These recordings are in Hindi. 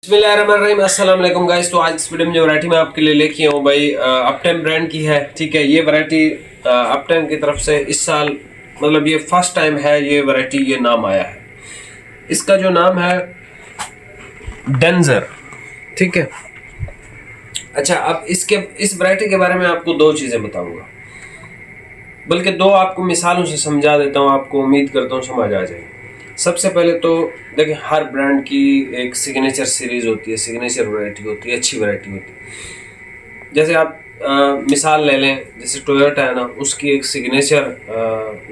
बिस्मिल्लाहिर्रहमानिर्रहीम, अस्सलाम वालेकुम गाइस। तो आज इस वीडियो में जो वैरायटी मैं आपके लिए लेके आया हूँ भाई अपटेम ब्रांड की है। ठीक है, ये वैरायटी अपटेम की तरफ से इस साल मतलब ये फर्स्ट टाइम है ये वैरायटी ये नाम आया है। इसका जो नाम है डेंजर। ठीक है, अच्छा अब इस वैरायटी के बारे में आपको दो चीज़ें बताऊंगा, बल्कि दो आपको मिसालों से समझा देता हूँ, आपको उम्मीद करता हूँ समझ आ जाएगी। सबसे पहले तो देखिए, हर ब्रांड की एक सिग्नेचर सीरीज होती है, सिग्नेचर वैरायटी होती है, अच्छी वैरायटी होती है। जैसे आप मिसाल ले लें, जैसे टोयोटा है ना, उसकी एक सिग्नेचर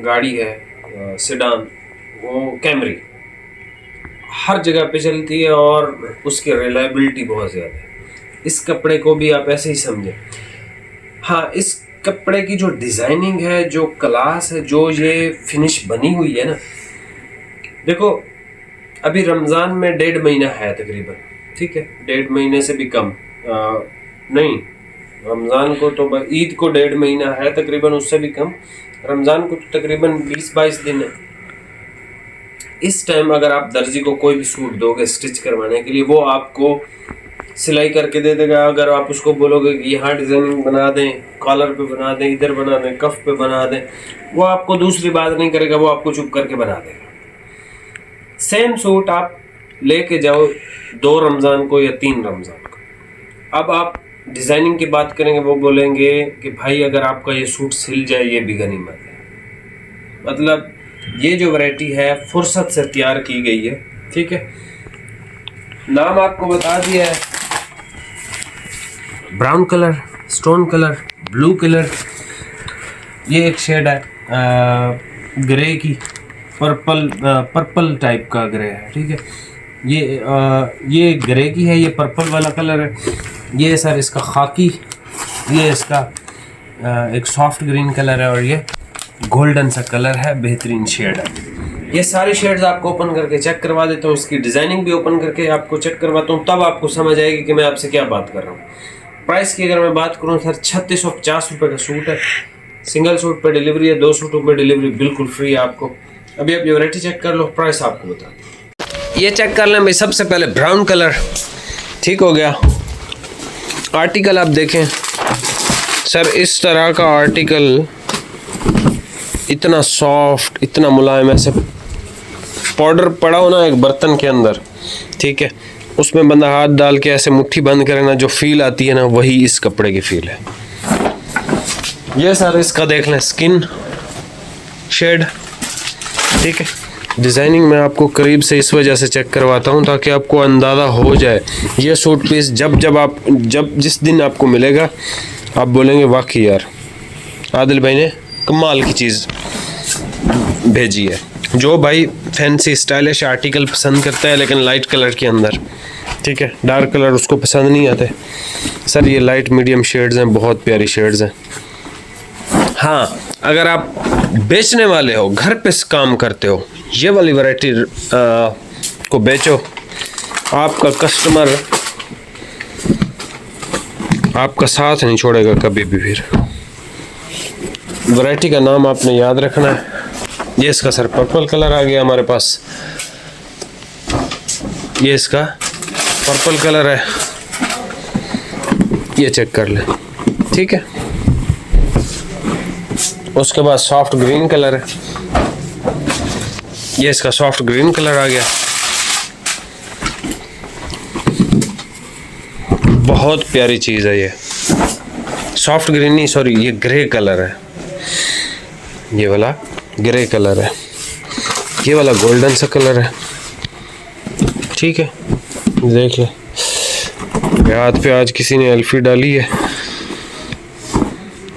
गाड़ी है सेडान, वो कैमरी, हर जगह पे चलती है और उसकी रिलायबिलिटी बहुत ज़्यादा है। इस कपड़े को भी आप ऐसे ही समझें। हाँ, इस कपड़े की जो डिज़ाइनिंग है, जो क्लास है, जो ये फिनिश बनी हुई है ना, देखो अभी रमज़ान में 1.5 महीना है तकरीबन। ठीक है, 1.5 महीने से भी कम नहीं, रमज़ान को तो ईद को 1.5 महीना है तकरीबन, उससे भी कम। रमज़ान को तो तकरीबन 20-22 दिन है। इस टाइम अगर आप दर्जी को कोई भी सूट दोगे स्टिच करवाने के लिए, वो आपको सिलाई करके दे देगा। अगर आप उसको बोलोगे कि यहाँ डिज़ाइनिंग बना दें, कॉलर पे बना दें, इधर बना दें, कफ पे बना दें, वो आपको दूसरी बात नहीं करेगा, वो आपको चुप करके बना देगा। सेम सूट आप लेके जाओ 2 रमज़ान को या 3 रमज़ान को, अब आप डिज़ाइनिंग की बात करेंगे, वो बोलेंगे कि भाई अगर आपका ये सूट सिल जाए ये भी गनीमत है। मतलब ये जो वैरायटी है फुर्सत से तैयार की गई है। ठीक है, नाम आपको बता दिया है, brown colour, stone colour, blue colour, ये एक शेड है ग्रे की, पर्पल टाइप का ग्रे है। ठीक है, ये ग्रे की है, ये पर्पल वाला कलर है, ये सर इसका खाकी, ये इसका एक सॉफ्ट ग्रीन कलर है, और ये गोल्डन सा कलर है, बेहतरीन शेड है। ये सारी शेड्स आपको ओपन करके चेक करवा देता हूँ, इसकी डिज़ाइनिंग भी ओपन करके आपको चेक करवाता हूँ, तब आपको समझ आएगी कि मैं आपसे क्या बात कर रहा हूँ। प्राइस की अगर मैं बात करूँ सर, 3650 रुपये का सूट है। सिंगल सूट पर डिलीवरी है, 2 सूटों पर डिलीवरी बिल्कुल फ्री है आपको। अभी आप ये वैरायटी चेक कर लो, प्राइस आपको बता दें। ये चेक कर लें भाई, सबसे पहले ब्राउन कलर, ठीक हो गया। आर्टिकल आप देखें सर, इस तरह का आर्टिकल इतना सॉफ्ट, इतना मुलायम, ऐसे पाउडर पड़ा हो ना एक बर्तन के अंदर, ठीक है, उसमें बंदा हाथ डाल के ऐसे मुट्ठी बंद करे ना, जो फील आती है ना, वही इस कपड़े की फील है। ये सर इसका देख लें, स्किन शेड। ठीक है, डिज़ाइनिंग मैं आपको करीब से इस वजह से चेक करवाता हूँ ताकि आपको अंदाज़ा हो जाए। ये सूट पीस जब जिस दिन आपको मिलेगा, आप बोलेंगे वाकई यार आदिल भाई ने कमाल की चीज़ भेजी है। जो भाई फैंसी स्टाइलिश आर्टिकल पसंद करता है लेकिन लाइट कलर के अंदर, ठीक है, डार्क कलर उसको पसंद नहीं आते। सर ये लाइट मीडियम शेड्स हैं, बहुत प्यारी शेड्स हैं। हाँ, अगर आप बेचने वाले हो, घर पे काम करते हो, ये वाली वैरायटी को बेचो, आपका कस्टमर आपका साथ नहीं छोड़ेगा कभी भी। फिर वैरायटी का नाम आपने याद रखना है। ये इसका सर पर्पल कलर आ गया हमारे पास, ये इसका पर्पल कलर है, ये चेक कर लें। ठीक है, उसके बाद सॉफ्ट ग्रीन कलर है, ये इसका सॉफ्ट ग्रीन कलर आ गया, बहुत प्यारी चीज़ है ये। सॉफ्ट ग्रीन नहीं, सॉरी, ये ग्रे कलर है, ये वाला ग्रे कलर है, ये वाला गोल्डन सा कलर है। ठीक है, देख ले, हाथ पे आज किसी ने अल्फी डाली है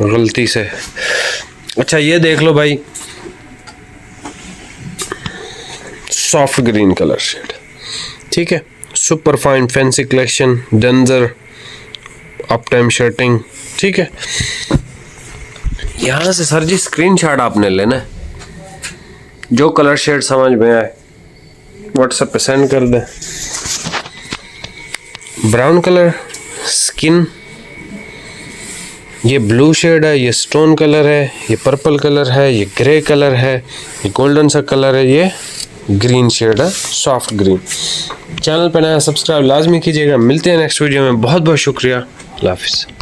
गलती से। अच्छा ये देख लो भाई, सॉफ्ट ग्रीन कलर शेड। ठीक है, super fine fancy collection, danger up time shirting. ठीक है, यहाँ से सर जी स्क्रीनशॉट आपने लेना है, जो कलर शेड समझ में आए व्हाट्सएप पे सेंड कर दें। ब्राउन कलर स्किन, ये ब्लू शेड है, ये स्टोन कलर है, ये पर्पल कलर है, ये ग्रे कलर है, ये गोल्डन सा कलर है, ये ग्रीन शेड है, सॉफ्ट ग्रीन। चैनल पर नया सब्सक्राइब लाजमी कीजिएगा। मिलते हैं नेक्स्ट वीडियो में। बहुत बहुत शुक्रिया। अल्लाह हाफिज़।